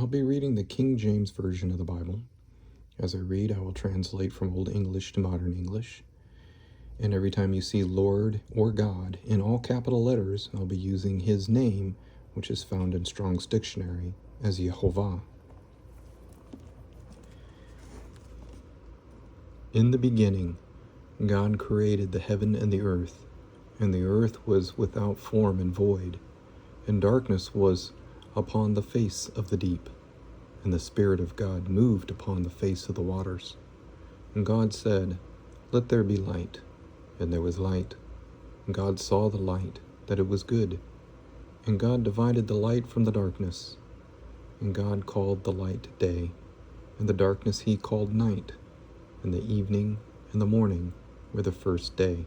I'll be reading the King James Version of the Bible. As I read, I will translate from Old English to Modern English. And every time you see Lord or God in all capital letters, I'll be using His name, which is found in Strong's Dictionary as Yehovah. In the beginning, God created the heaven and the earth was without form and void, and darkness was upon the face of the deep, and the Spirit of God moved upon the face of the waters. And God said, "Let there be light," and there was light. And God saw the light, that it was good. And God divided the light from the darkness. And God called the light day, and the darkness He called night. And the evening and the morning were the first day.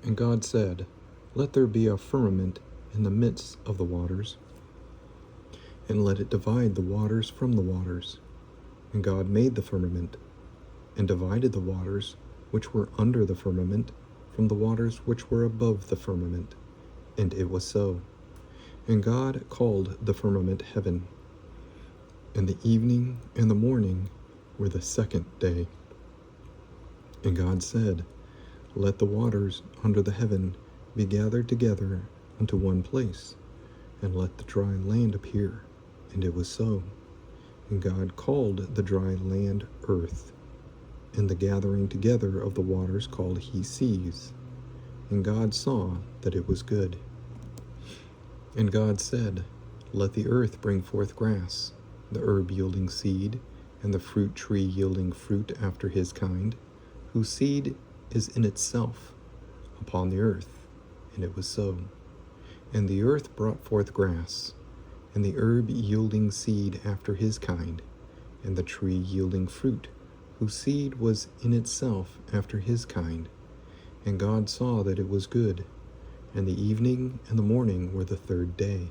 And God said, "Let there be a firmament in the midst of the waters, and let it divide the waters from the waters." And God made the firmament, and divided the waters which were under the firmament from the waters which were above the firmament. And it was so. And God called the firmament heaven. And the evening and the morning were the second day. And God said, "Let the waters under the heaven be gathered together unto one place, and let the dry land appear." And it was so. And God called the dry land earth, and the gathering together of the waters called He seas. And God saw that it was good. And God said, "Let the earth bring forth grass, the herb yielding seed, and the fruit tree yielding fruit after his kind, whose seed is in itself upon the earth." And it was so. And the earth brought forth grass, and the herb yielding seed after his kind, and the tree yielding fruit, whose seed was in itself after his kind. And God saw that it was good. And the evening and the morning were the third day.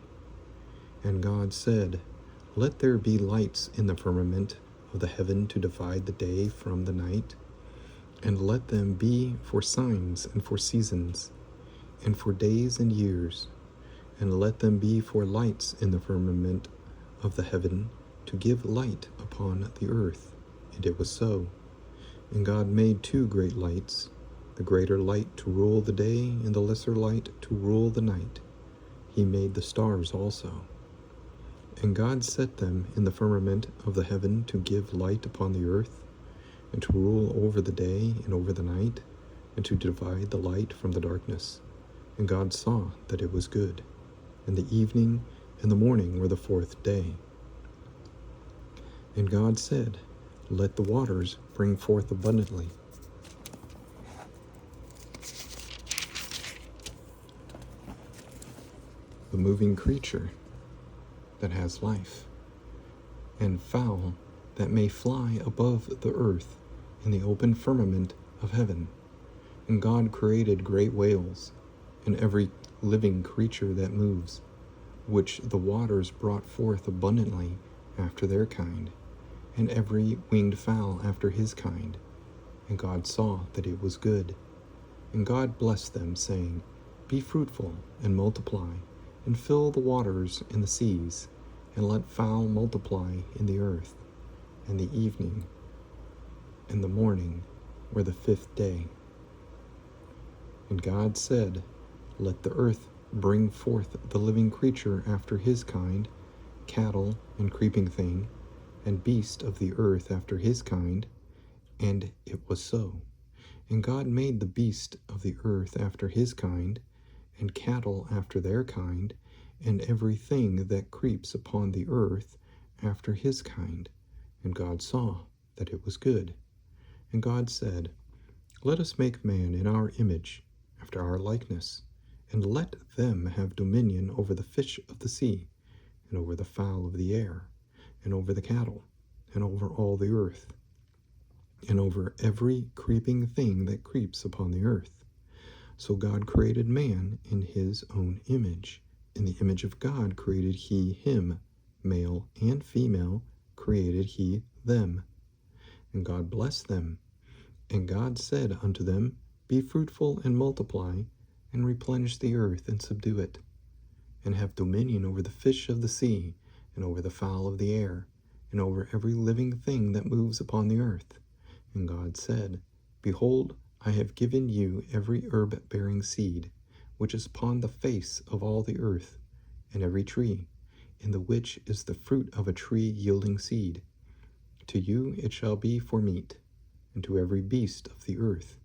And God said, "Let there be lights in the firmament of the heaven to divide the day from the night, and let them be for signs and for seasons, and for days and years, and let them be for lights in the firmament of the heaven to give light upon the earth." And it was so. And God made two great lights, the greater light to rule the day, and the lesser light to rule the night. He made the stars also. And God set them in the firmament of the heaven to give light upon the earth, and to rule over the day and over the night, and to divide the light from the darkness. And God saw that it was good. And the evening and the morning were the fourth day. And God said, "Let the waters bring forth abundantly the moving creature that has life, and fowl that may fly above the earth in the open firmament of heaven." And God created great whales, and every living creature that moves, which the waters brought forth abundantly after their kind, and every winged fowl after his kind. And God saw that it was good. And God blessed them, saying, "Be fruitful, and multiply, and fill the waters in the seas, and let fowl multiply in the earth." And the evening and the morning were the fifth day. And God said, "Let the earth bring forth the living creature after his kind, cattle and creeping thing, and beast of the earth after his kind." And it was so. And God made the beast of the earth after his kind, and cattle after their kind, and everything that creeps upon the earth after his kind. And God saw that it was good. And God said, "Let us make man in our image, after our likeness, and let them have dominion over the fish of the sea, and over the fowl of the air, and over the cattle, and over all the earth, and over every creeping thing that creeps upon the earth." So God created man in his own image. In the image of God created he him, male and female created he them. And God blessed them. And God said unto them, "Be fruitful and multiply, and replenish the earth and subdue it, and have dominion over the fish of the sea, and over the fowl of the air, and over every living thing that moves upon the earth. And God said, Behold, I have given you every herb-bearing seed, which is upon the face of all the earth, and every tree, in the which is the fruit of a tree yielding seed. To you it shall be for meat, and to every beast of the earth,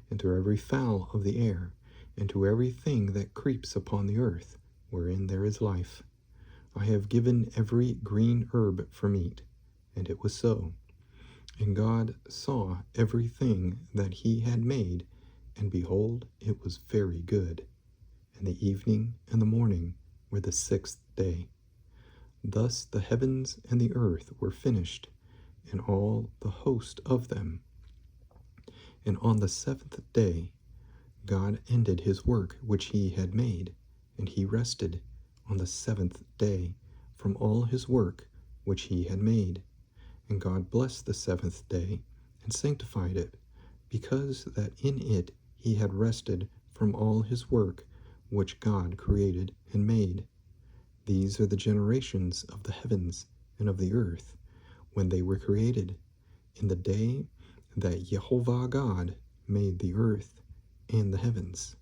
and to every fowl of the air, and to every thing that creeps upon the earth, wherein there is life. I have given every green herb for meat. And it was so. And God saw everything that he had made, and behold, it was very good. And the evening and the morning were the sixth day. Thus the heavens and the earth were finished, and all the host of them. And on the seventh day God ended his work which he had made, and he rested on the seventh day from all his work which he had made. And God blessed the seventh day, and sanctified it, because that in it he had rested from all his work which God created and made. These are the generations of the heavens and of the earth, when they were created, in the day that Jehovah God made the earth and the heavens,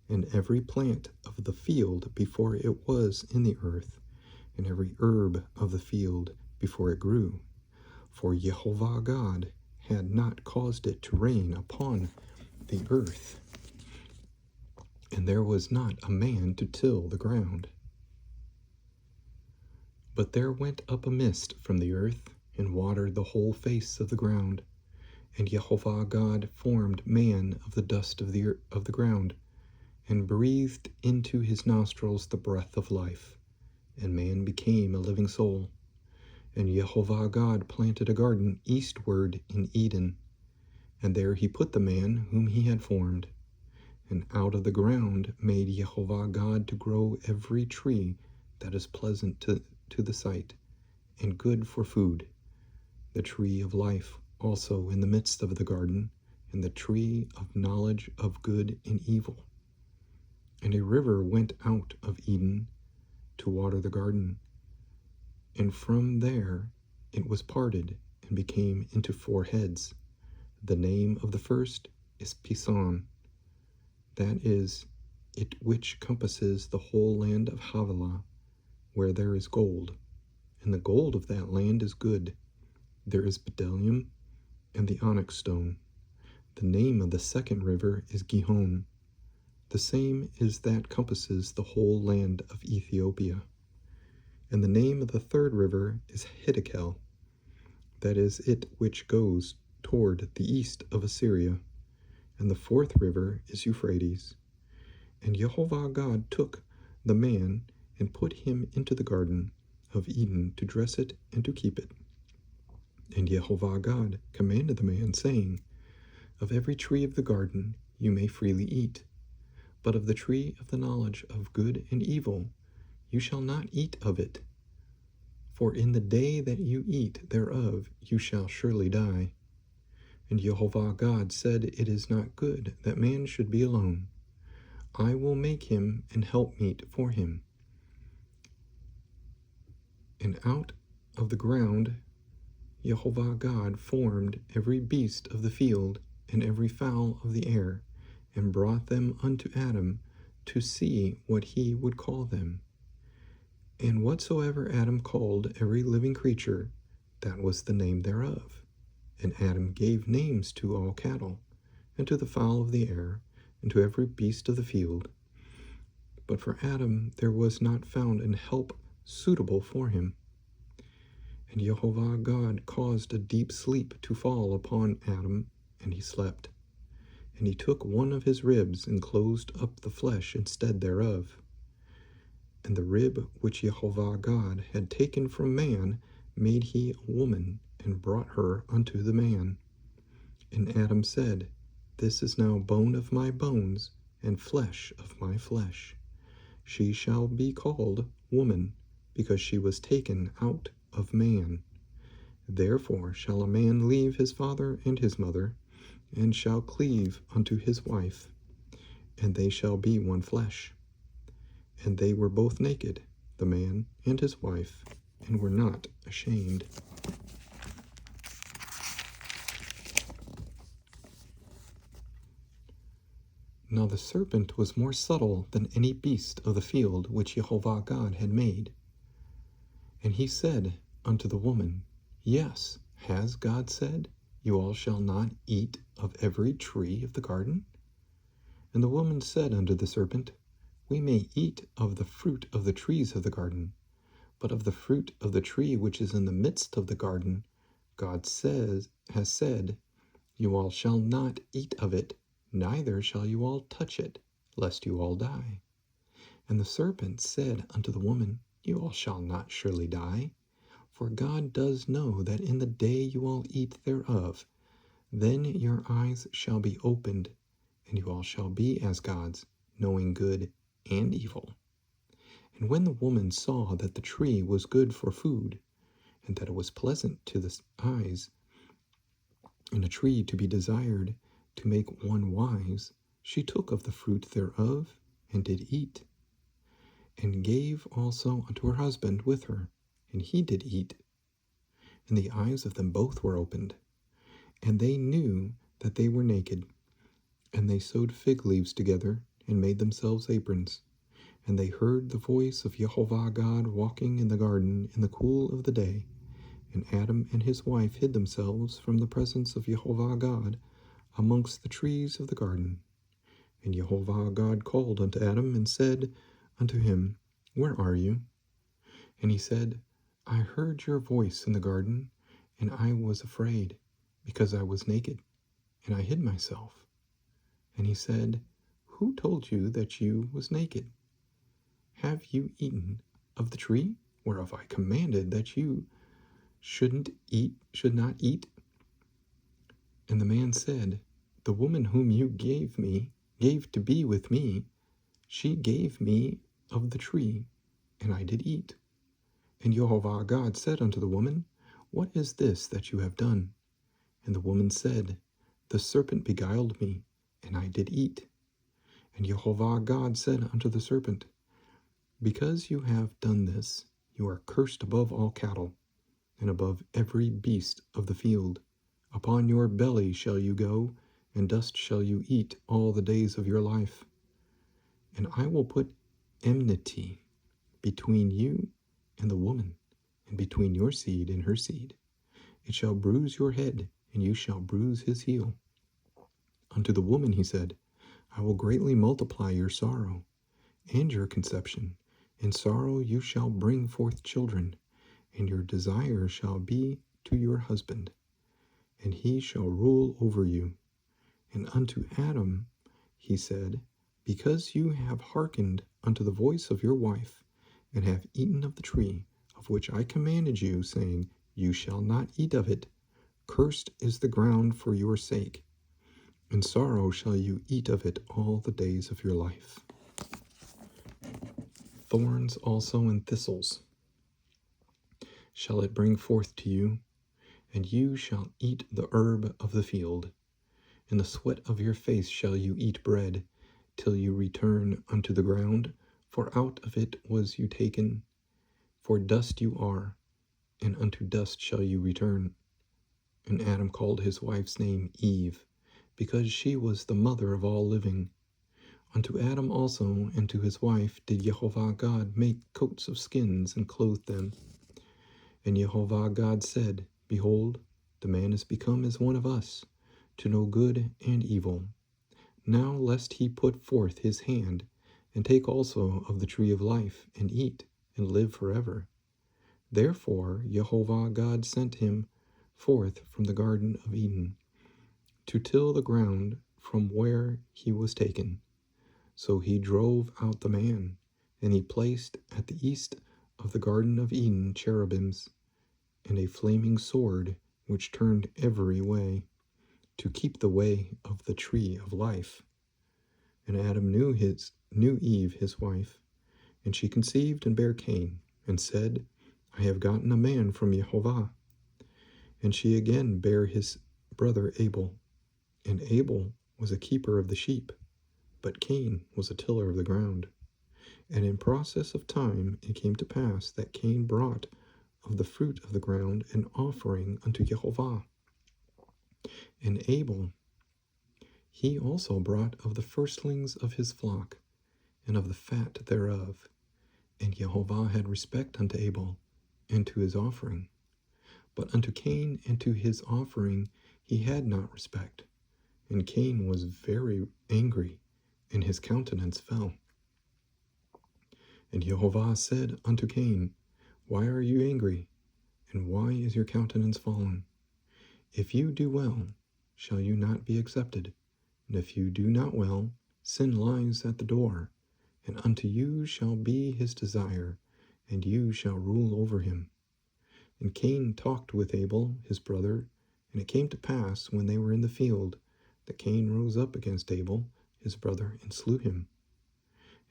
and every plant of the field before it was in the earth, and every herb of the field before it grew. For Jehovah God had not caused it to rain upon the earth, and there was not a man to till the ground. But there went up a mist from the earth, and watered the whole face of the ground. And Jehovah God formed man of the dust of the ground, and breathed into his nostrils the breath of life, and man became a living soul. And Jehovah God planted a garden eastward in Eden, and there he put the man whom he had formed. And out of the ground made Jehovah God to grow every tree that is pleasant to the sight, and good for food, the tree of life also in the midst of the garden, and the tree of knowledge of good and evil. And a river went out of Eden to water the garden, and from there it was parted, and became into 4 heads. The name of the first is Pison, that is, it which compasses the whole land of Havilah, where there is gold. And the gold of that land is good. There is bdellium and the onyx stone. The name of the second river is Gihon. The same is that compasses the whole land of Ethiopia. And the name of the third river is Hiddekel, that is it which goes toward the east of Assyria. And the fourth river is Euphrates. And Jehovah God took the man and put him into the garden of Eden to dress it and to keep it. And Jehovah God commanded the man, saying, Of every tree of the garden you may freely eat, but of the tree of the knowledge of good and evil you shall not eat of it. For in the day that you eat thereof you shall surely die. And Jehovah God said, It is not good that man should be alone. I will make him an helpmeet for him. And out of the ground Jehovah God formed every beast of the field and every fowl of the air, and brought them unto Adam to see what he would call them. And whatsoever Adam called every living creature, that was the name thereof. And Adam gave names to all cattle, and to the fowl of the air, and to every beast of the field. But for Adam there was not found an help suitable for him. And Jehovah God caused a deep sleep to fall upon Adam, and he slept. And he took one of his ribs, and closed up the flesh instead thereof. And the rib which Jehovah God had taken from man made he a woman, and brought her unto the man. And Adam said, This is now bone of my bones, and flesh of my flesh. She shall be called woman, because she was taken out of man. Therefore shall a man leave his father and his mother, and shall cleave unto his wife, and they shall be one flesh. And they were both naked, the man and his wife, and were not ashamed. Now the serpent was more subtle than any beast of the field which Jehovah God had made. And he said unto the woman, Yes, has God said, You all shall not eat of every tree of the garden? And the woman said unto the serpent, We may eat of the fruit of the trees of the garden, but of the fruit of the tree which is in the midst of the garden, God has said, You all shall not eat of it, neither shall you all touch it, lest you all die. And the serpent said unto the woman, You all shall not surely die, for God does know that in the day you all eat thereof, then your eyes shall be opened, and you all shall be as gods, knowing good and evil. And when the woman saw that the tree was good for food, and that it was pleasant to the eyes, and a tree to be desired to make one wise, she took of the fruit thereof, and did eat, and gave also unto her husband with her, and he did eat. And the eyes of them both were opened, and they knew that they were naked. And they sewed fig leaves together, and made themselves aprons. And they heard the voice of Jehovah God walking in the garden in the cool of the day. And Adam and his wife hid themselves from the presence of Jehovah God amongst the trees of the garden. And Jehovah God called unto Adam, and said unto him, Where are you? And he said, I heard your voice in the garden, and I was afraid, because I was naked, and I hid myself. And he said, Who told you that you was naked? Have you eaten of the tree whereof I commanded that you should not eat? And the man said, The woman whom you gave to be with me, she gave me of the tree, and I did eat. And Jehovah God said unto the woman, What is this that you have done? And the woman said, The serpent beguiled me, and I did eat. And Jehovah God said unto the serpent, Because you have done this, you are cursed above all cattle, and above every beast of the field. Upon your belly shall you go, and dust shall you eat all the days of your life. And I will put enmity between you and the woman, and between your seed and her seed. It shall bruise your head, and you shall bruise his heel. Unto the woman he said, I will greatly multiply your sorrow and your conception. In sorrow you shall bring forth children, and your desire shall be to your husband, and he shall rule over you. And unto Adam he said, Because you have hearkened unto the voice of your wife, and have eaten of the tree of which I commanded you, saying, You shall not eat of it, cursed is the ground for your sake. In sorrow shall you eat of it all the days of your life. Thorns also and thistles shall it bring forth to you, and you shall eat the herb of the field. In the sweat of your face shall you eat bread, till you return unto the ground, for out of it was you taken. For dust you are, and unto dust shall you return. And Adam called his wife's name Eve, because she was the mother of all living. Unto Adam also and to his wife did Jehovah God make coats of skins, and clothe them. And Jehovah God said, Behold, the man is become as one of us, to know good and evil. Now lest he put forth his hand, and take also of the tree of life, and eat, and live forever. Therefore Jehovah God sent him forth from the Garden of Eden, to till the ground from where he was taken. So he drove out the man, and he placed at the east of the Garden of Eden cherubims, and a flaming sword which turned every way, to keep the way of the tree of life. And Adam knew Eve his wife, and she conceived and bare Cain, and said, I have gotten a man from Jehovah. And she again bare his brother Abel. And Abel was a keeper of the sheep, but Cain was a tiller of the ground. And in process of time it came to pass that Cain brought of the fruit of the ground an offering unto Jehovah. And Abel, he also brought of the firstlings of his flock, and of the fat thereof. And Jehovah had respect unto Abel, and to his offering. But unto Cain and to his offering he had not respect. And Cain was very angry, and his countenance fell. And Jehovah said unto Cain, Why are you angry? And why is your countenance fallen? If you do well, shall you not be accepted? And if you do not well, sin lies at the door, and unto you shall be his desire, and you shall rule over him. And Cain talked with Abel his brother, and it came to pass, when they were in the field, that Cain rose up against Abel his brother, and slew him.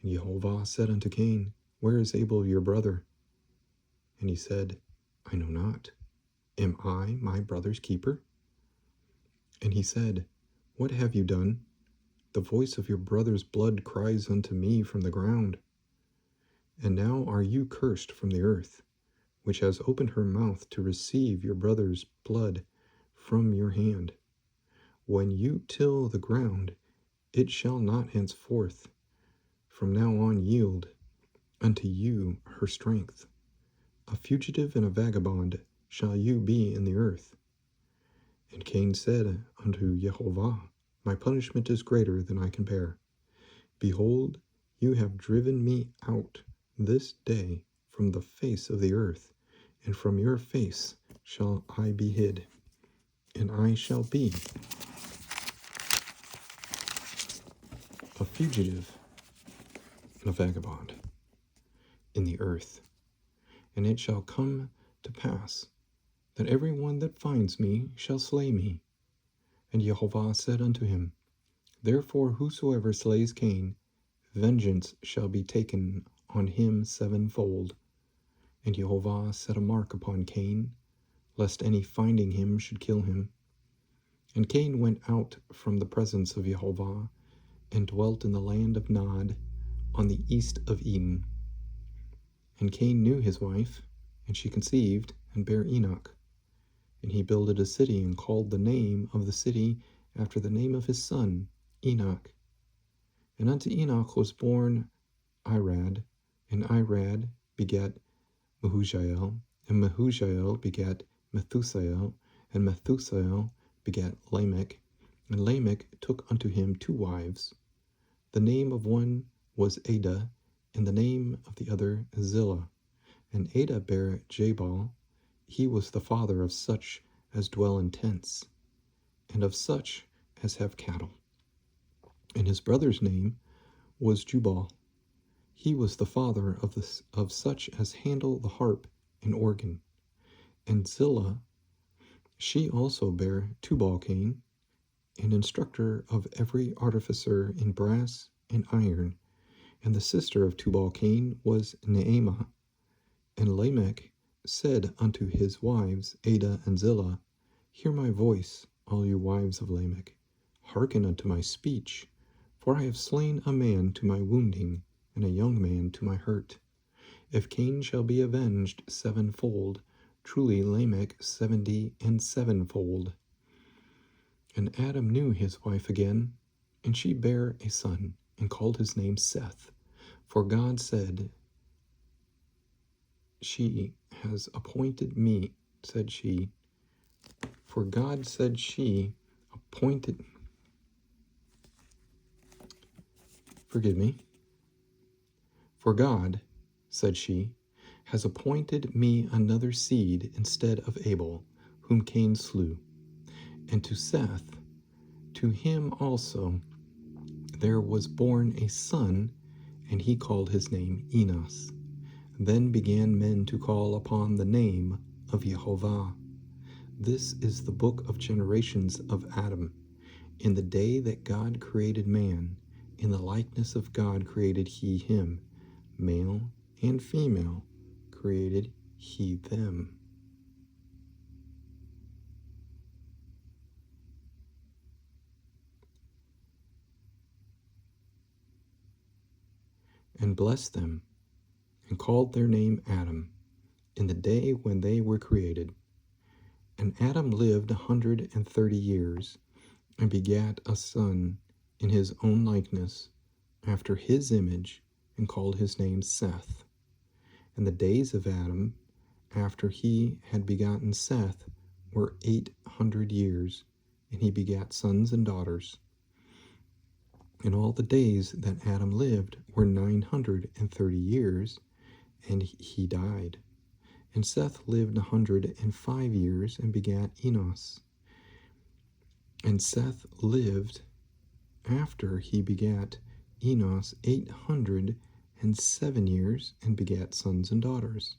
And Jehovah said unto Cain, Where is Abel your brother? And he said, I know not. Am I my brother's keeper? And he said, What have you done? The voice of your brother's blood cries unto me from the ground. And now are you cursed from the earth, which has opened her mouth to receive your brother's blood from your hand. When you till the ground, it shall not henceforth from now on yield unto you her strength. A fugitive and a vagabond shall you be in the earth. And Cain said unto Jehovah, My punishment is greater than I can bear. Behold, you have driven me out this day from the face of the earth, and from your face shall I be hid, and I shall be a fugitive and a vagabond in the earth. And it shall come to pass that every one that finds me shall slay me. And Jehovah said unto him, Therefore whosoever slays Cain, vengeance shall be taken on him sevenfold. And Jehovah set a mark upon Cain, lest any finding him should kill him. And Cain went out from the presence of Jehovah, and dwelt in the land of Nod, on the east of Eden. And Cain knew his wife, and she conceived, and bare Enoch. And he builded a city, and called the name of the city after the name of his son, Enoch. And unto Enoch was born Irad, and Irad begat Mehujael, and Mehujael begat Methusael, and Methusael begat Lamech. And Lamech took unto him 2 wives. The name of one was Ada, and the name of the other Zillah. And Ada bare Jabal. He was the father of such as dwell in tents, and of such as have cattle. And his brother's name was Jubal. He was the father of such as handle the harp and organ. And Zillah, she also bare Tubal-Cain, an instructor of every artificer in brass and iron. And the sister of Tubal-Cain was Naamah. And Lamech said unto his wives Ada and Zillah, Hear my voice, all you wives of Lamech. Hearken unto my speech, for I have slain a man to my wounding, and a young man to my hurt. If Cain shall be avenged sevenfold, truly Lamech 77fold. And Adam knew his wife again, and she bare a son, and called his name Seth. For God said, She has appointed me, said she. For God said she appointed, For God, said she, has appointed me another seed instead of Abel, whom Cain slew. And to Seth, to him also there was born a son, and he called his name Enos. Then began men to call upon the name of Jehovah. This is the book of generations of Adam. In the day that God created man, in the likeness of God created he him, male and female created he them. And blessed them, and called their name Adam, in the day when they were created. And Adam lived 130 years, and begat a son in his own likeness, after his image, and called his name Seth. And the days of Adam, after he had begotten Seth, were 800 years, and he begat sons and daughters. And all the days that Adam lived were 930 years, and he died. And Seth lived 105 years, and begat Enos. And Seth lived, after he begat Enos, 807 years, and begat sons and daughters.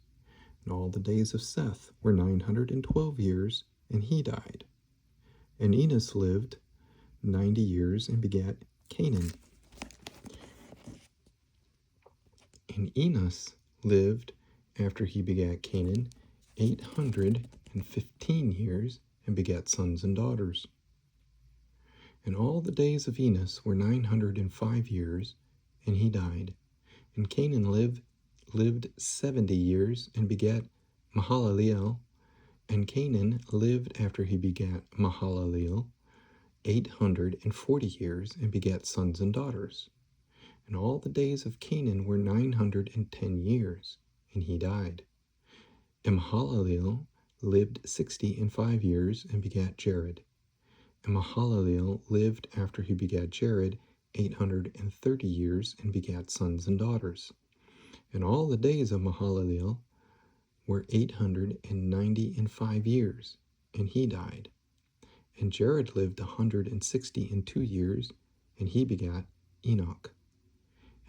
And all the days of Seth were 912 years, and he died. And Enos lived 90 years, and begat Canaan. And Enos lived, after he begat Canaan, 815 years, and begat sons and daughters. And all the days of Enos were 905 years, and he died. And Canaan lived 70 years, and begat Mahalaleel. And Canaan lived, after he begat Mahalaleel, 840 years, and begat sons and daughters. And all the days of Canaan were 910 years, and he died. And Mahalaleel lived 65 years, and begat Jared. And Mahalaleel lived, after he begat Jared, 830 years, and begat sons and daughters. And all the days of Mahalaleel were 895 years, and he died. And Jared lived 162 years, and he begat Enoch.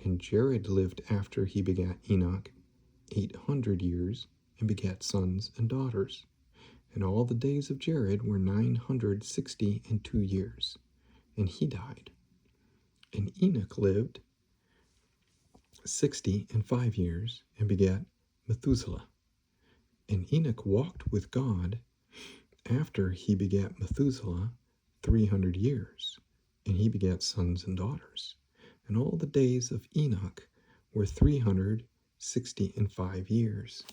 And Jared lived, after he begat Enoch, 800 years, and begat sons and daughters. And all the days of Jared were 962 years, and he died. And Enoch lived 65 years, and begat Methuselah. And Enoch walked with God, after he begat Methuselah, 300 years, and he begat sons and daughters. And all the days of Enoch were 365 years.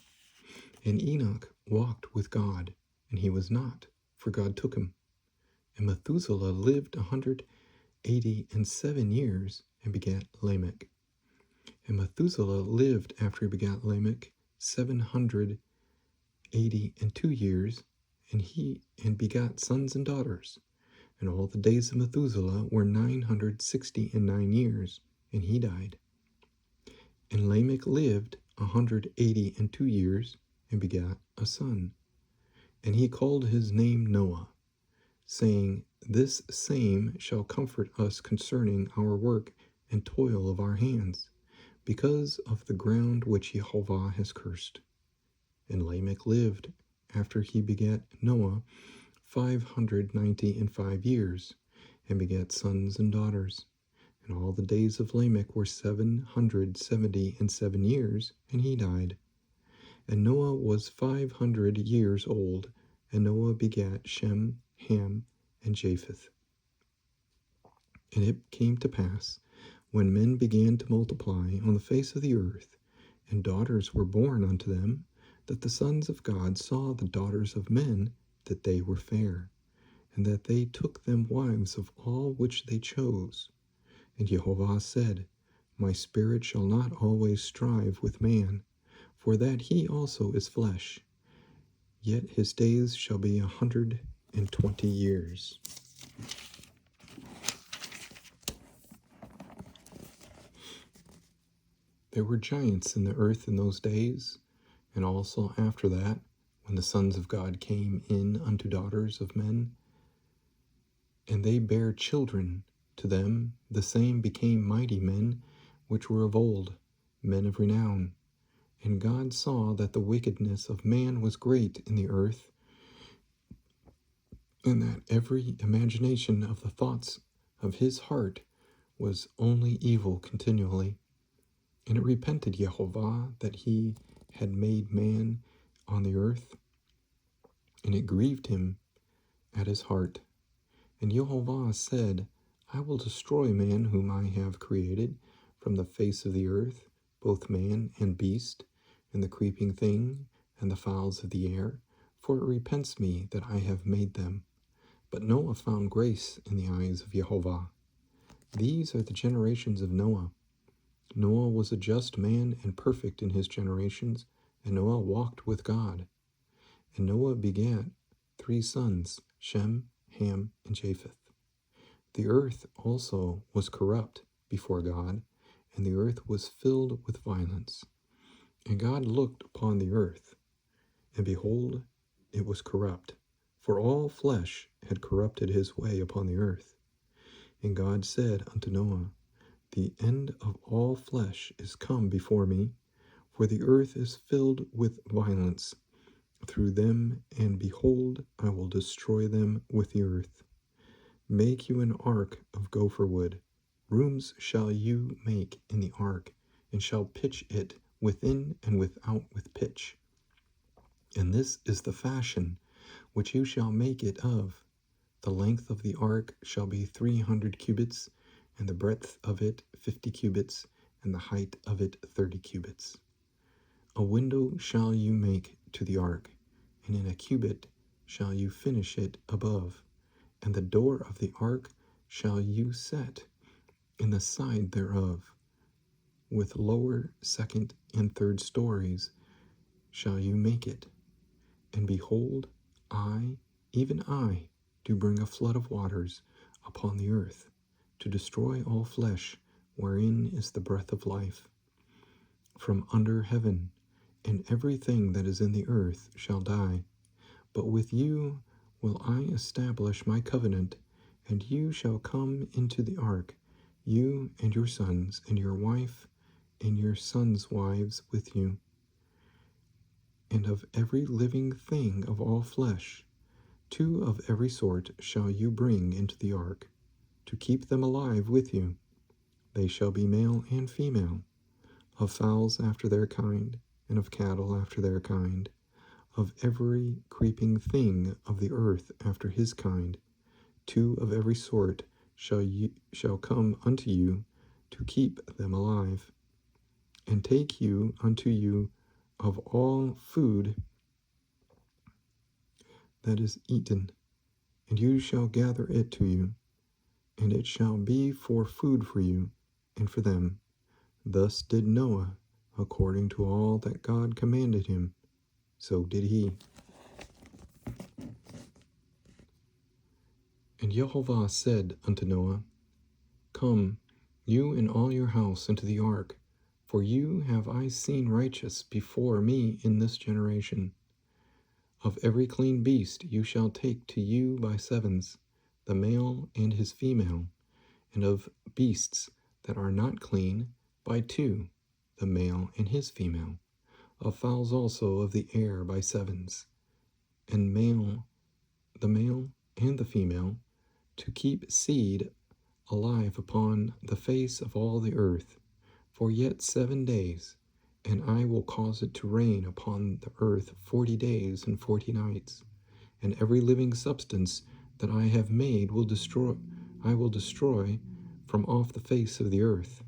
And Enoch walked with God, and he was not, for God took him. And Methuselah lived 187 years, and begat Lamech. And Methuselah lived, after he begat Lamech, 782 years, and begat sons and daughters. And all the days of Methuselah were 969 years, and he died. And Lamech lived 182 years, and begat a son. And he called his name Noah, saying, This same shall comfort us concerning our work and toil of our hands, because of the ground which Jehovah has cursed. And Lamech lived, after he begat Noah, 595 years, and begat sons and daughters. And all the days of Lamech were 777 years, and he died. And Noah was 500 years old, and Noah begat Shem, Ham, and Japheth. And it came to pass, when men began to multiply on the face of the earth, and daughters were born unto them, that the sons of God saw the daughters of men, that they were fair, and that they took them wives of all which they chose. And Jehovah said, My spirit shall not always strive with man, for that he also is flesh, yet his days shall be 120 years. There were giants in the earth in those days, and also after that, when the sons of God came in unto daughters of men, and they bare children to them, the same became mighty men, which were of old, men of renown. And God saw that the wickedness of man was great in the earth, and that every imagination of the thoughts of his heart was only evil continually. And it repented Jehovah that he had made man on the earth, and it grieved him at his heart. And Jehovah said, I will destroy man whom I have created from the face of the earth, both man and beast, and the creeping thing, and the fowls of the air, for it repents me that I have made them. But Noah found grace in the eyes of Jehovah. These are the generations of Noah. Noah was a just man and perfect in his generations, and Noah walked with God. And Noah begat 3 sons, Shem, Ham, and Japheth. The earth also was corrupt before God, and the earth was filled with violence. And God looked upon the earth, and behold, it was corrupt, for all flesh had corrupted his way upon the earth. And God said unto Noah, The end of all flesh is come before me, for the earth is filled with violence through them, and behold, I will destroy them with the earth. Make you an ark of gopher wood. Rooms shall you make in the ark, and shall pitch it within and without with pitch. And this is the fashion which you shall make it of. The length of the ark shall be 300 cubits, and the breadth of it 50 cubits, and the height of it 30 cubits. A window shall you make to the ark, and in a cubit shall you finish it above. And the door of the ark shall you set in the side thereof. With lower, second, and third stories shall you make it. And behold, I, even I, do bring a flood of waters upon the earth, to destroy all flesh, wherein is the breath of life. From under heaven, and everything that is in the earth shall die. But with you will I establish my covenant, and you shall come into the ark, you and your sons, and your wife, and your sons' wives with you. And of every living thing of all flesh, 2 of every sort shall you bring into the ark, to keep them alive with you. They shall be male and female, of fowls after their kind, and of cattle after their kind, of every creeping thing of the earth after his kind. 2 of every sort shall come unto you, to keep them alive. And take you unto you of all food that is eaten, and you shall gather it to you, and it shall be for food for you and for them. Thus did Noah, according to all that God commanded him, so did he. And Jehovah said unto Noah, Come, you and all your house into the ark, for you have I seen righteous before me in this generation. Of every clean beast you shall take to you by 7s, the male and his female, and of beasts that are not clean by 2, the male and his female, of fowls also of the air by 7s, and the male and the female, to keep seed alive upon the face of all the earth, for yet 7 days, and I will cause it to rain upon the earth 40 days and 40 nights, and every living substance that I have made I will destroy from off the face of the earth.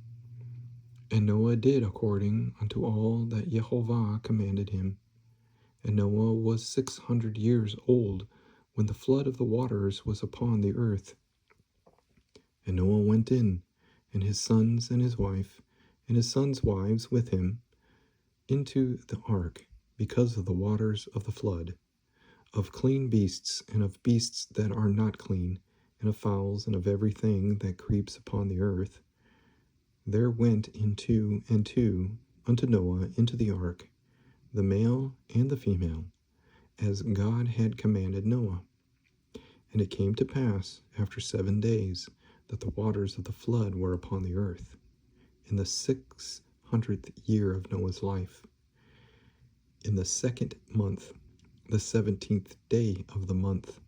And Noah did according unto all that Jehovah commanded him. And Noah was 600 years old when the flood of the waters was upon the earth. And Noah went in, and his sons and his wife, and his sons' wives with him, into the ark, because of the waters of the flood, of clean beasts, and of beasts that are not clean, and of fowls, and of everything that creeps upon the earth. There went in 2 and 2 unto Noah into the ark, the male and the female, as God had commanded Noah. And it came to pass, after 7 days, that the waters of the flood were upon the earth, in the 600th year of Noah's life. In the 2nd month, the 17th day of the month,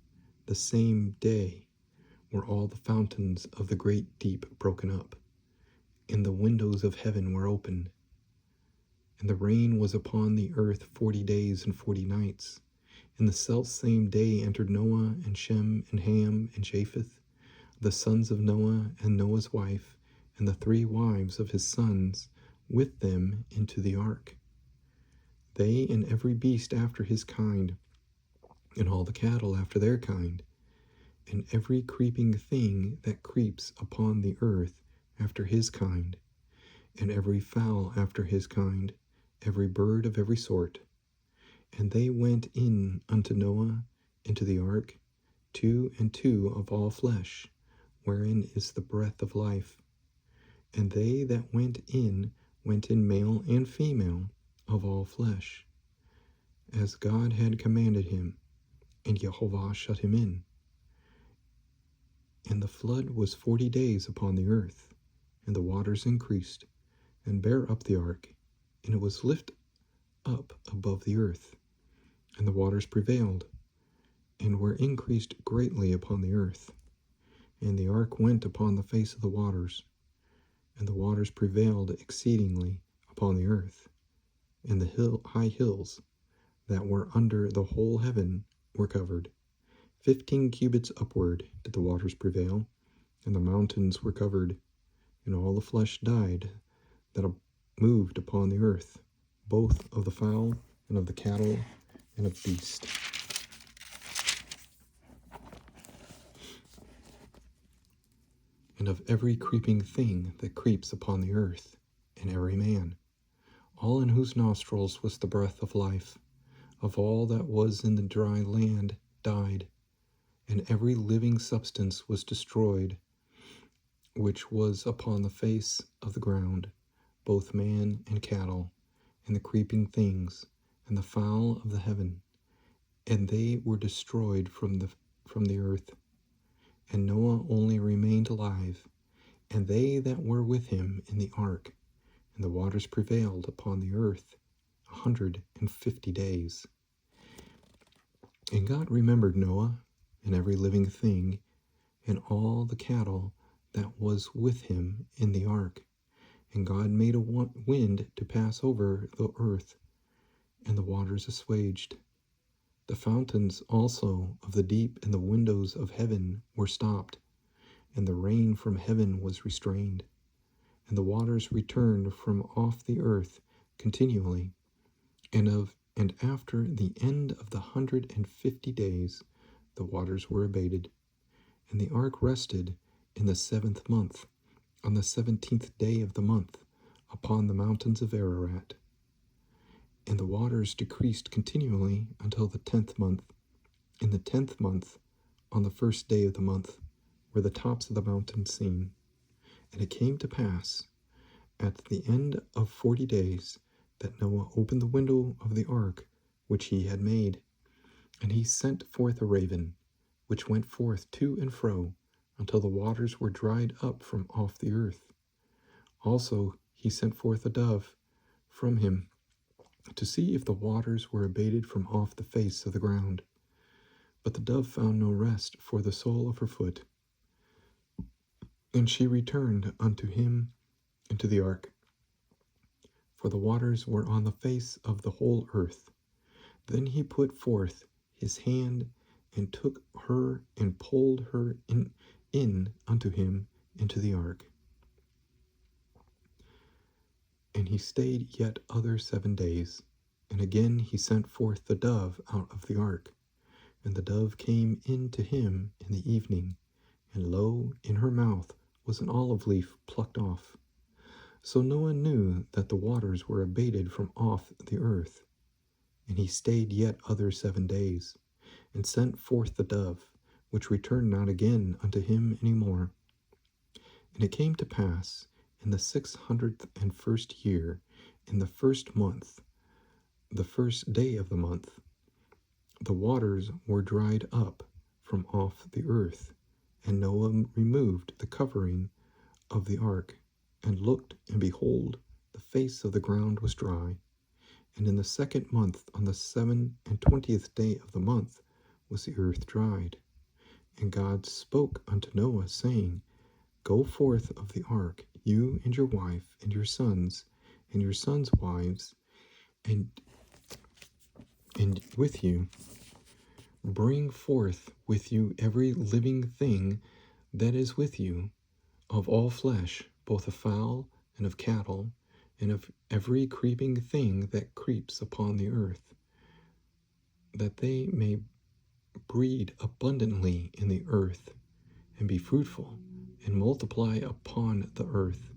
the same day, were all the fountains of the great deep broken up, and the windows of heaven were opened. And the rain was upon the earth 40 days and 40 nights. In the selfsame day entered Noah and Shem and Ham and Japheth, the sons of Noah, and Noah's wife, and the 3 wives of his sons, with them into the ark. they and every beast after his kind, and all the cattle after their kind, and every creeping thing that creeps upon the earth after his kind, and every fowl after his kind, every bird of every sort. And they went in unto Noah into the ark, 2 and 2 of all flesh, wherein is the breath of life. And they that went in male and female of all flesh, as God had commanded him, and Jehovah shut him in. And the flood was 40 days upon the earth, and the waters increased, and bare up the ark, and it was lift up above the earth, and the waters prevailed, and were increased greatly upon the earth. And the ark went upon the face of the waters, and the waters prevailed exceedingly upon the earth. And the high hills that were under the whole heaven were covered. 15 cubits upward did the waters prevail, and the mountains were covered, and all the flesh died that moved upon the earth, both of the fowl and of the cattle and of beast. And of every creeping thing that creeps upon the earth, and every man, all in whose nostrils was the breath of life, of all that was in the dry land died, and every living substance was destroyed, which was upon the face of the ground, both man and cattle, and the creeping things, and the fowl of the heaven, and they were destroyed from the earth. And Noah only remained alive, and they that were with him in the ark, and the waters prevailed upon the earth 150 days. And God remembered Noah, and every living thing, and all the cattle that was with him in the ark. And God made a wind to pass over the earth, and the waters assuaged. The fountains also of the deep and the windows of heaven were stopped, and the rain from heaven was restrained, and the waters returned from off the earth continually. And after the end of the 150 days, the waters were abated, and the ark rested in the 7th month, on the 17th day of the month, upon the mountains of Ararat. And the waters decreased continually until the 10th month. In the 10th month, on the 1st day of the month, were the tops of the mountains seen. And it came to pass, at the end of 40 days, that Noah opened the window of the ark which he had made, and he sent forth a raven, which went forth to and fro, until the waters were dried up from off the earth. Also he sent forth a dove from him, to see if the waters were abated from off the face of the ground. But the dove found no rest for the sole of her foot. And she returned unto him into the ark, for the waters were on the face of the whole earth. Then he put forth his hand, and took her, and pulled her in unto him into the ark. And he stayed yet other 7 days. And again he sent forth the dove out of the ark. And the dove came in to him in the evening, and lo, in her mouth was an olive leaf plucked off. So Noah knew that the waters were abated from off the earth. And he stayed yet other 7 days, and sent forth the dove, which returned not again unto him any more. And it came to pass, in the 601st year, in the 1st month, the 1st day of the month, the waters were dried up from off the earth, and Noah removed the covering of the ark, and looked, and behold, the face of the ground was dry. And in the 2nd month, on the 27th day of the month, was the earth dried. And God spoke unto Noah, saying, Go forth of the ark, you and your wife, and your sons wives, and with you. Bring forth with you every living thing that is with you, of all flesh, both of fowl and of cattle, and of every creeping thing that creeps upon the earth, that they may breed abundantly in the earth, and be fruitful, and multiply upon the earth.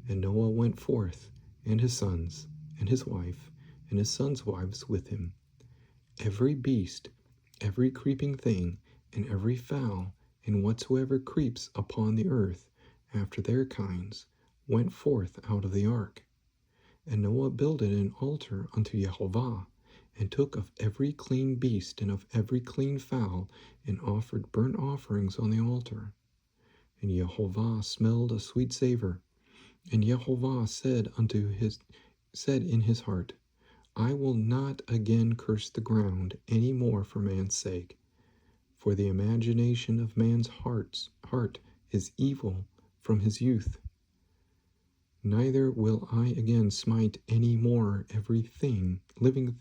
And Noah went forth, and his sons, and his wife, and his sons' wives with him. Every beast, every creeping thing, and every fowl, and whatsoever creeps upon the earth, after their kinds, went forth out of the ark. And Noah builded an altar unto Jehovah, and took of every clean beast and of every clean fowl, and offered burnt offerings on the altar. And Jehovah smelled a sweet savor. And Jehovah said in his heart, I will not again curse the ground any more for man's sake, for the imagination of man's heart is evil from his youth. Neither will I again smite any more everything living,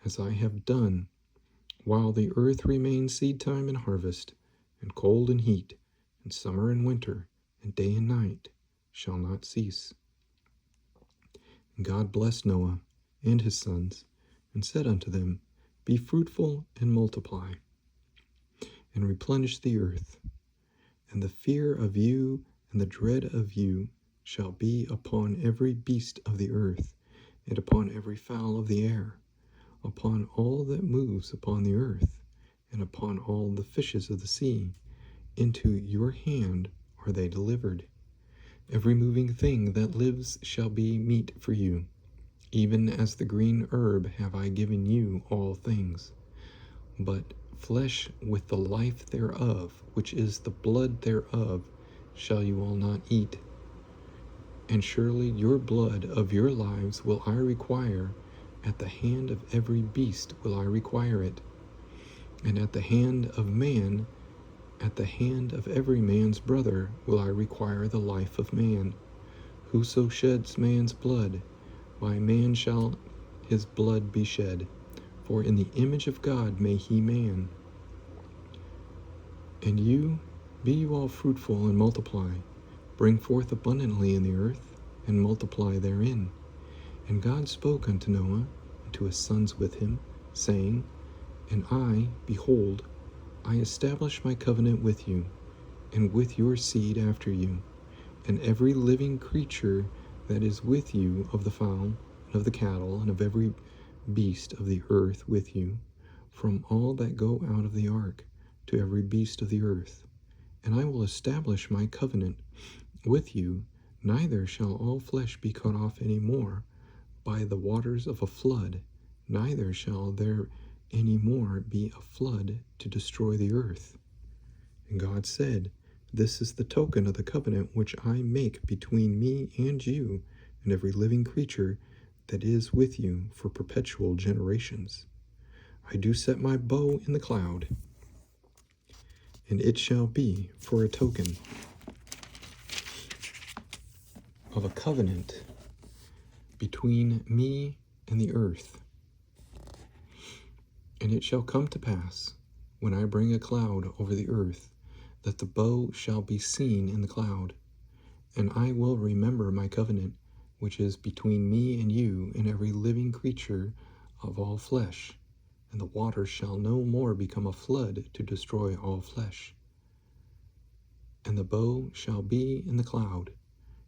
as I have done, while the earth remains seedtime and harvest, and cold and heat, and summer and winter, and day and night shall not cease. And God blessed Noah and his sons, and said unto them, Be fruitful and multiply, and replenish the earth. And the fear of you and the dread of you shall be upon every beast of the earth, and upon every fowl of the air, upon all that moves upon the earth, and upon all the fishes of the sea. Into your hand are they delivered. Every moving thing that lives shall be meat for you. Even as the green herb have I given you all things. But flesh with the life thereof, which is the blood thereof, shall you all not eat. And surely your blood of your lives will I require, at the hand of every beast will I require it, and at the hand of man, at the hand of every man's brother will I require the life of man. Whoso sheds man's blood, by man shall his blood be shed, for in the image of God made he man. And you, be you all fruitful and multiply, bring forth abundantly in the earth, and multiply therein. And God spoke unto Noah, and to his sons with him, saying, And I, behold, I establish my covenant with you, and with your seed after you, and every living creature that is with you, of the fowl, and of the cattle, and of every beast of the earth with you, from all that go out of the ark, to every beast of the earth. And I will establish my covenant with you, neither shall all flesh be cut off any more by the waters of a flood, neither shall there any more be a flood to destroy the earth. And God said, This is the token of the covenant which I make between me and you, and every living creature that is with you for perpetual generations. I do set my bow in the cloud, and it shall be for a token of a covenant between me and the earth. And it shall come to pass, when I bring a cloud over the earth, that the bow shall be seen in the cloud. And I will remember my covenant, which is between me and you and every living creature of all flesh. And the waters shall no more become a flood to destroy all flesh. And the bow shall be in the cloud,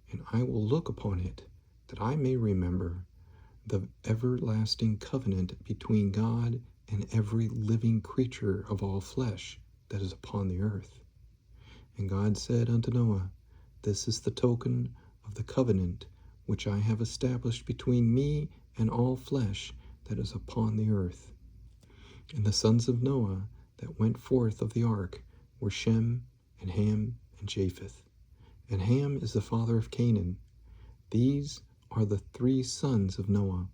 and I will look upon it, that I may remember the everlasting covenant between God and every living creature of all flesh that is upon the earth. And God said unto Noah, This is the token of the covenant which I have established between me and all flesh that is upon the earth. And the sons of Noah that went forth of the ark were Shem, and Ham, and Japheth. And Ham is the father of Canaan. These are the 3 sons of Noah,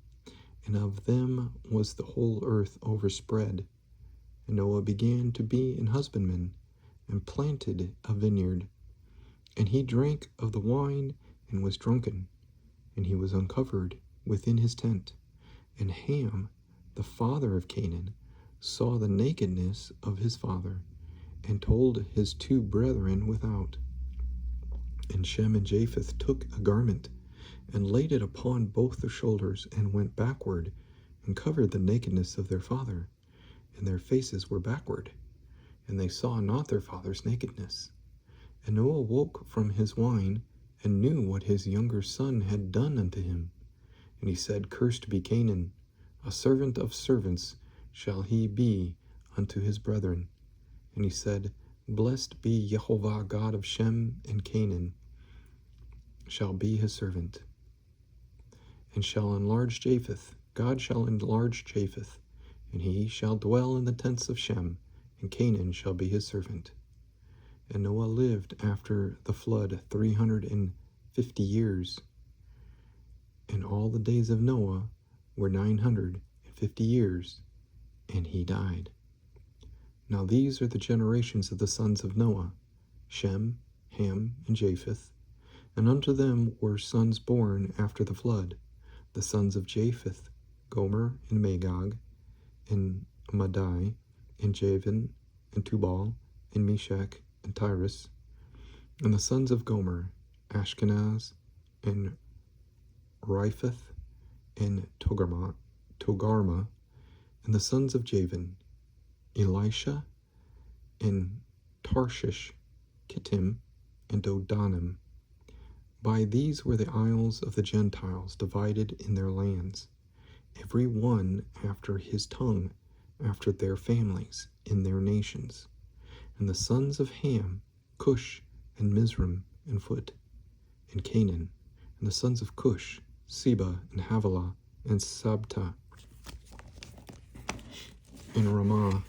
and of them was the whole earth overspread. And Noah began to be an husbandman, and planted a vineyard. And he drank of the wine, and was drunken, and he was uncovered within his tent. And Ham, the father of Canaan, saw the nakedness of his father, and told his 2 brethren without. And Shem and Japheth took a garment, and laid it upon both their shoulders, and went backward, and covered the nakedness of their father. And their faces were backward, and they saw not their father's nakedness. And Noah woke from his wine, and knew what his younger son had done unto him. And he said, Cursed be Canaan, a servant of servants shall he be unto his brethren. And he said, Blessed be Jehovah God of Shem, and Canaan shall be his servant. And shall enlarge Japheth, God shall enlarge Japheth, and he shall dwell in the tents of Shem, and Canaan shall be his servant. And Noah lived after the flood 350 years. And all the days of Noah were 950 years, and he died. Now these are the generations of the sons of Noah, Shem, Ham, and Japheth. And unto them were sons born after the flood, the sons of Japheth, Gomer, and Magog, and Madai, and Javan, and Tubal, and Meshach, and Tyrus. And the sons of Gomer, Ashkenaz, and Riphath, and Togarma. And the sons of Javan, Elisha, and Tarshish, Kittim, and Dodanim. By these were the isles of the Gentiles divided in their lands, every one after his tongue, after their families, in their nations. And the sons of Ham, Cush, and Mizraim, and Phut, and Canaan. And the sons of Cush, Seba, and Havilah, and Sabta, and Ramah,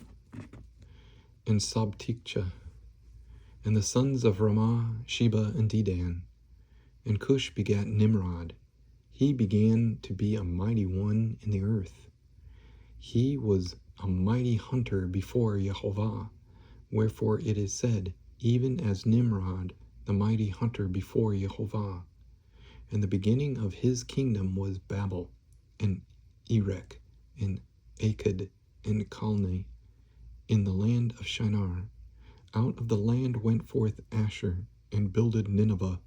and Sabtikcha. And the sons of Ramah, Sheba, and Dedan. And Cush begat Nimrod. He began to be a mighty one in the earth. He was a mighty hunter before Jehovah. Wherefore it is said, even as Nimrod, the mighty hunter before Jehovah. And the beginning of his kingdom was Babel, and Erech, and Akkad, and Calneh, in the land of Shinar. Out of the land went forth Asher, and builded Nineveh,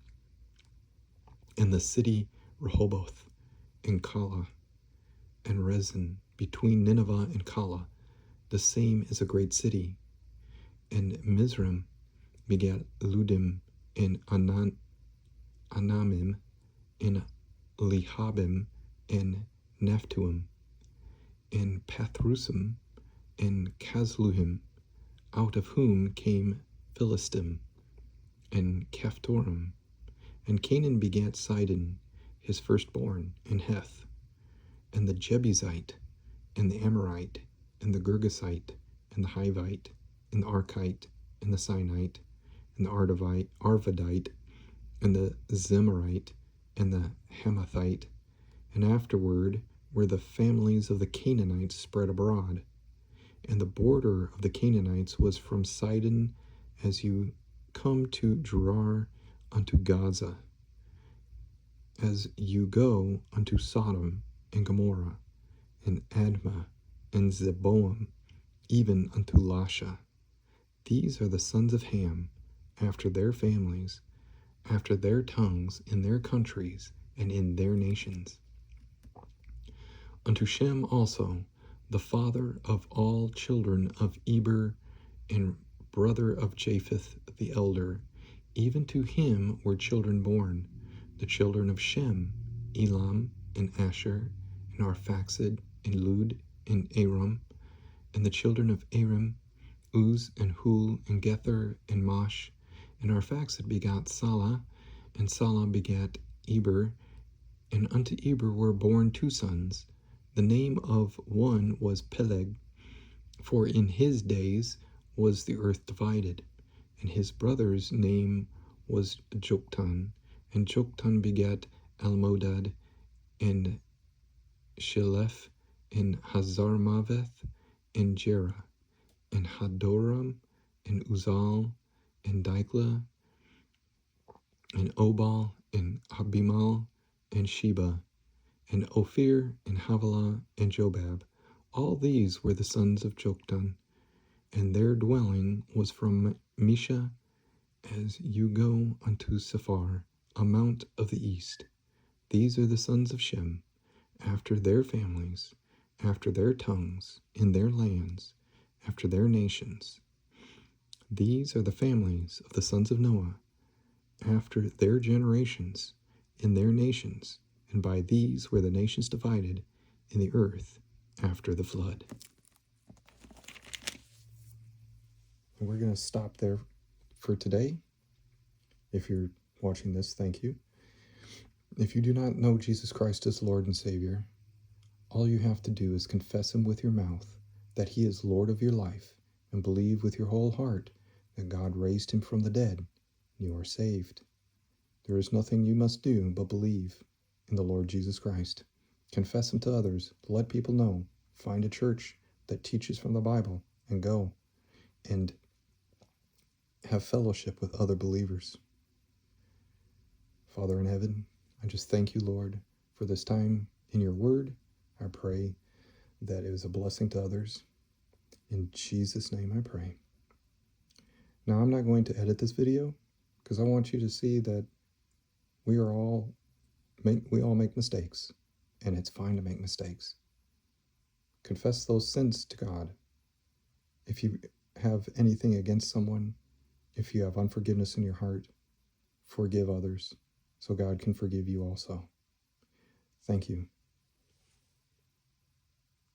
and the city Rehoboth, and Calah, and Rezin, between Nineveh and Calah. The same is a great city. And Mizraim begat Ludim, and Anamim, and Lehabim, and Naphtuim, and Pathrusim, and Casluhim, out of whom came Philistim, and Caphtorim. And Canaan begat Sidon, his firstborn, and Heth, and the Jebusite, and the Amorite, and the Girgasite, and the Hivite, and the Archite, and the Sinite, and the Arvadite, and the Zemarite, and the Hamathite. And afterward were the families of the Canaanites spread abroad. And the border of the Canaanites was from Sidon as you come to Gerar unto Gaza, as you go unto Sodom and Gomorrah, and Admah, and Zeboam, even unto Lasha. These are the sons of Ham, after their families, after their tongues, in their countries, and in their nations. Unto Shem also, the father of all children of Eber, and brother of Japheth the elder, even to him were children born, the children of Shem, Elam, and Asher, and Arphaxad, and Lud, and Aram. And the children of Aram, Uz, and Hul, and Gether, and Mosh. And Arphaxad begat Salah, and Salah begat Eber. And unto Eber were born two sons. The name of one was Peleg, for in his days was the earth divided. And his brother's name was Joktan. And Joktan begat Almodad, and Sheleph, and Hazarmaveth, and Jerah, and Hadoram, and Uzal, and Diklah, and Obal, and Abimal, and Sheba, and Ophir, and Havilah, and Jobab. All these were the sons of Joktan, and their dwelling was from Mesha As you go unto Sephar, a mount of the east, these are the sons of Shem, after their families, after their tongues, in their lands, after their nations. These are the families of the sons of Noah, after their generations, in their nations, and by these were the nations divided in the earth after the flood. And we're going to stop there for today. If you're watching this, thank you. If you do not know Jesus Christ as Lord and Savior, all you have to do is confess Him with your mouth that He is Lord of your life and believe with your whole heart that God raised Him from the dead. You are saved. There is nothing you must do but believe in the Lord Jesus Christ. Confess Him to others. Let people know. Find a church that teaches from the Bible and go and have fellowship with other believers. Father in heaven, I just thank you, Lord, for this time in your word. I pray that it was a blessing to others. In Jesus' name I pray. Now, I'm not going to edit this video because I want you to see that we all make mistakes, and it's fine to make mistakes. Confess those sins to God. If you have anything against someone, if you have unforgiveness in your heart, forgive others so God can forgive you also. Thank you.